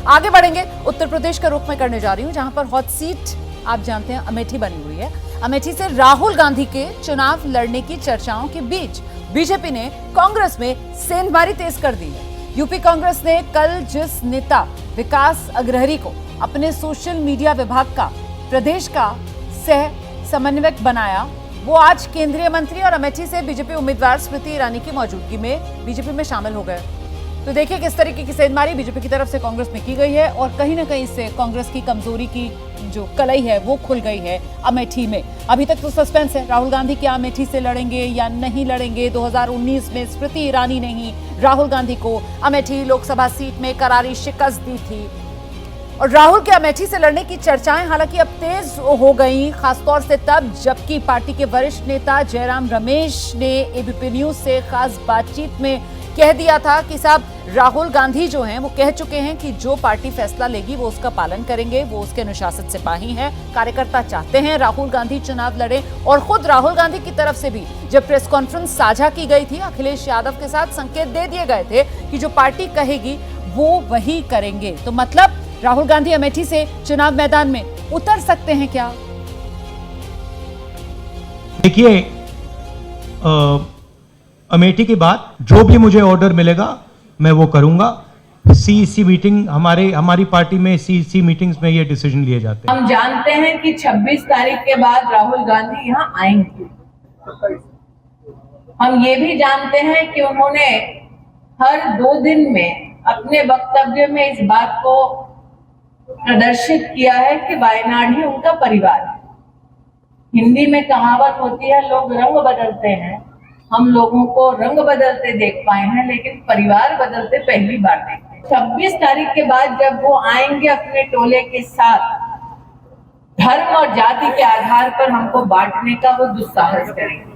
आगे बढ़ेंगे, उत्तर प्रदेश का रुख मैं करने जा रही हूं, जहां पर हॉट सीट आप जानते हैं अमेठी बनी हुई है। अमेठी से राहुल गांधी के चुनाव लड़ने की चर्चाओं के बीच बीजेपी ने कांग्रेस में सेंधमारी तेज कर दी है। यूपी कांग्रेस ने कल जिस नेता विकास अग्रहरी को अपने सोशल मीडिया विभाग का प्रदेश का सह समन्वयक बनाया, वो आज केंद्रीय मंत्री और अमेठी से बीजेपी उम्मीदवार स्मृति ईरानी की मौजूदगी में बीजेपी में शामिल हो गए। तो देखिए किस तरीके की सेंधमारी बीजेपी की तरफ से कांग्रेस में की गई है और कहीं ना कहीं इससे कांग्रेस की कमजोरी की जो कलई है वो खुल गई है अमेठी में। अभी तक तो सस्पेंस है, राहुल गांधी क्या अमेठी से लड़ेंगे या नहीं लड़ेंगे। 2019 में स्मृति ईरानी ने ही राहुल गांधी को अमेठी लोकसभा सीट में करारी शिकस्त दी थी और राहुल के अमेठी से लड़ने की चर्चाएं हालांकि अब तेज हो गई, खासतौर से तब जबकि पार्टी के वरिष्ठ नेता जयराम रमेश ने एबीपी न्यूज से खास बातचीत में कह दिया था कि साहब राहुल गांधी जो हैं वो कह चुके हैं कि जो पार्टी फैसला लेगी वो उसका पालन करेंगे, वो उसके अनुशासित सिपाही हैं। कार्यकर्ता चाहते हैं राहुल गांधी चुनाव लड़े और खुद राहुल गांधी की तरफ से भी जब प्रेस कॉन्फ्रेंस साझा की गई थी, अखिलेश यादव के साथ संकेत दे दिए गए थे कि जो पार्टी कहेगी वो वही करेंगे। तो मतलब राहुल गांधी अमेठी से चुनाव मैदान में उतर सकते हैं क्या? देखिए, अमेठी के बाद जो भी मुझे ऑर्डर मिलेगा मैं वो करूंगा। सीईसी मीटिंग हमारी पार्टी में सीईसी मीटिंग्स में ये डिसीजन लिए जाते हैं। हम जानते हैं कि 26 तारीख के बाद राहुल गांधी यहाँ आएंगे। हम ये भी जानते हैं कि उन्होंने हर 2 दिन में अपने वक्तव्य में इस बात को प्रदर्शित किया है कि वायनाड ही उनका परिवार है। हिंदी में कहावत होती है, लोग रंग बदलते हैं, हम लोगों को रंग बदलते देख पाए हैं लेकिन परिवार बदलते पहली बार देखे। 26 तारीख के बाद जब वो आएंगे अपने टोले के साथ, धर्म और जाति के आधार पर हमको बांटने का वो दुस्साहस करेंगे।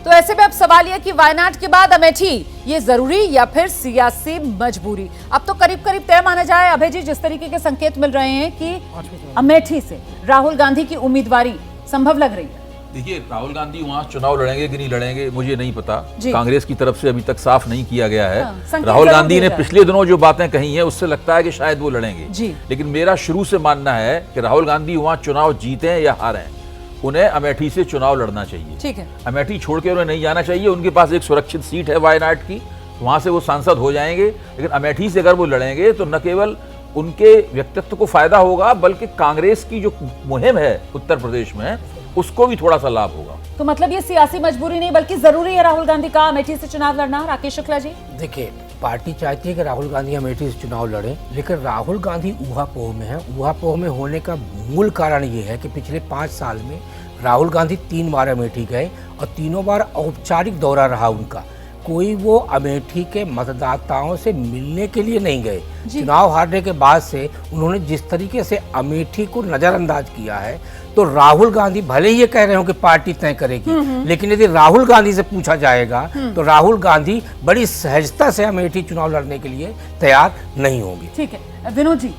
तो ऐसे में अब सवाल यह कि वायनाड के बाद अमेठी ये जरूरी या फिर सियासी मजबूरी? अब तो करीब करीब तय माना जाए अभय जी, जिस तरीके के संकेत मिल रहे हैं कि अमेठी से राहुल गांधी की उम्मीदवारी संभव लग रही है। देखिए, राहुल गांधी वहाँ चुनाव लड़ेंगे कि नहीं लड़ेंगे मुझे नहीं पता, कांग्रेस की तरफ से अभी तक साफ नहीं किया गया है। राहुल गांधी ने पिछले दिनों जो बातें कही हैं उससे लगता है कि शायद वो लड़ेंगे, लेकिन मेरा शुरू से मानना है कि राहुल गांधी वहाँ चुनाव जीते या हारें, उन्हें अमेठी से चुनाव लड़ना चाहिए। ठीक है, अमेठी छोड़ के उन्हें नहीं जाना चाहिए। उनके पास एक सुरक्षित सीट है वायनाड की, वहां से वो सांसद हो जाएंगे। लेकिन अमेठी से अगर वो लड़ेंगे तो न केवल उनके व्यक्तित्व को फायदा होगा बल्कि कांग्रेस की जो मुहिम है उत्तर प्रदेश में उसको भी थोड़ा सा लाभ होगा। तो मतलब ये सियासी मजबूरी नहीं बल्कि जरूरी है राहुल गांधी का अमेठी से चुनाव लड़ना। राकेश शुक्ला जी, देखिए, पार्टी चाहती है कि राहुल गांधी अमेठी से चुनाव लड़े, लेकिन राहुल गांधी ऊहापोह में है। ऊहापोह में होने का मूल कारण ये है कि पिछले 5 साल में राहुल गांधी 3 बार अमेठी गए और तीनों बार औपचारिक दौरा रहा उनका। कोई वो अमेठी के मतदाताओं से मिलने के लिए नहीं गए। चुनाव हारने के बाद से उन्होंने जिस तरीके से अमेठी को नजरअंदाज किया है, तो राहुल गांधी भले ही ये कह रहे हो कि पार्टी तय करेगी, लेकिन यदि राहुल गांधी से पूछा जाएगा तो राहुल गांधी बड़ी सहजता से अमेठी चुनाव लड़ने के लिए तैयार नहीं होंगी। ठीक है, विनोद जी,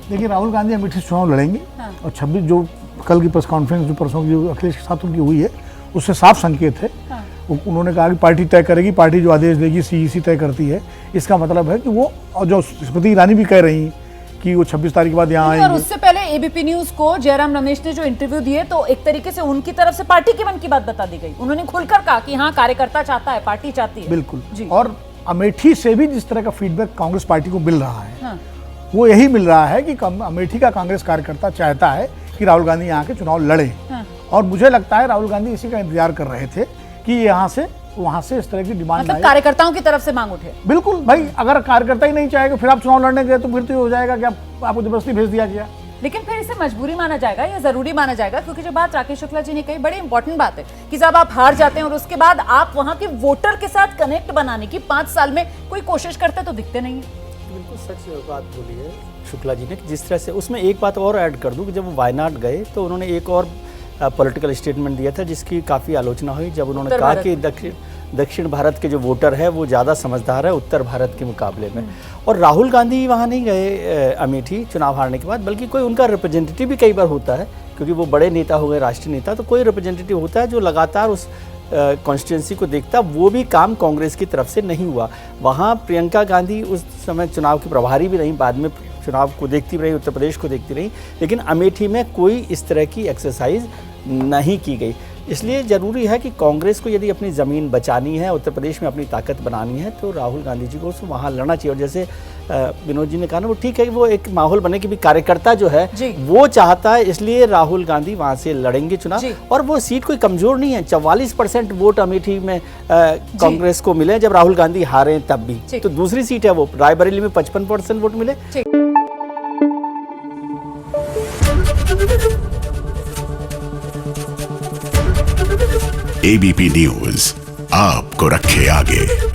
देखिए राहुल गांधी अमेठी चुनाव लड़ेंगे और 26 जो कल की प्रेस कॉन्फ्रेंस जो परसों की जो अखिलेश के साथ उनकी हुई है उससे साफ संकेत है। उन्होंने कहा कि पार्टी तय करेगी, पार्टी जो आदेश देगी सीईसी तय करती है। इसका मतलब है कि वो, और जो स्मृति ईरानी भी कह रही कि वो 26 तारीख के बाद यहाँ आएंगे। और उससे पहले एबीपी न्यूज को जयराम रमेश ने जो इंटरव्यू दिए तो एक तरीके से उनकी तरफ से पार्टी के मन की बात बता दी गई। उन्होंने खुलकर कहा कि हाँ, कार्यकर्ता चाहता है, पार्टी चाहती है। बिल्कुल। और अमेठी से भी जिस तरह का फीडबैक कांग्रेस पार्टी को मिल रहा है, वो यही मिल रहा है कि अमेठी का कांग्रेस कार्यकर्ता चाहता है कि राहुल गांधी यहाँ के चुनाव लड़े। और मुझे लगता है राहुल गांधी इसी का इंतजार कर रहे थे कि यहाँ से वहां से इस तरह की डिमांड, मतलब कार्यकर्ताओं की तरफ से मांग उठे। बिल्कुल भाई, अगर कार्यकर्ता ही नहीं चाहेगा फिर आप चुनाव लड़ने गए तो फिर तो ये हो जाएगा कि आपको जबरदस्ती भेज दिया गया। लेकिन फिर इसे मजबूरी माना जाएगा या जरूरी माना जाएगा? क्योंकि जो बात राकेश शुक्ला जी ने कही बड़ी इंपॉर्टेंट बात है कि जब आप हार जाते हैं और उसके बाद आप वहां के वोटर के साथ कनेक्ट बनाने की 5 साल में कोई कोशिश करते तो दिखते नहीं है। बिल्कुल सच बात बोली है शुक्ला जी ने, जिस तरह से उसमें एक बात और ऐड कर दूं कि जब वो वायनाड गए तो उन्होंने एक और पॉलिटिकल स्टेटमेंट दिया था जिसकी काफ़ी आलोचना हुई, जब उन्होंने कहा कि दक्षिण भारत के जो वोटर है वो ज़्यादा समझदार है उत्तर भारत के मुकाबले में। और राहुल गांधी वहाँ नहीं गए अमेठी चुनाव हारने के बाद, बल्कि कोई उनका रिप्रेजेंटेटिव भी कई बार होता है, क्योंकि वो बड़े नेता हो गए, राष्ट्रीय नेता, तो कोई रिप्रेजेंटेटिव होता है जो लगातार उस कॉन्स्टिट्यूंसी को देखता, वो भी काम कांग्रेस की तरफ से नहीं हुआ। वहाँ प्रियंका गांधी उस समय चुनाव की प्रभारी भी रहीं, बाद में चुनाव को देखती रही, उत्तर प्रदेश को देखती रही, लेकिन अमेठी में कोई इस तरह की एक्सरसाइज नहीं की गई। इसलिए ज़रूरी है कि कांग्रेस को यदि अपनी ज़मीन बचानी है, उत्तर प्रदेश में अपनी ताकत बनानी है, तो राहुल गांधी जी को वहाँ लड़ना चाहिए। और जैसे विनोद जी ने कहा ना, वो ठीक है कि वो एक माहौल बने कि भी कार्यकर्ता जो है वो चाहता है, इसलिए राहुल गांधी वहाँ से लड़ेंगे चुनाव। और वो सीट कोई कमज़ोर नहीं है, 44% वोट अमेठी में कांग्रेस को मिले जब राहुल गांधी हारे तब भी। तो दूसरी सीट है वो, रायबरेली में 55% वोट मिले। एबीपी न्यूज आपको रखे आगे।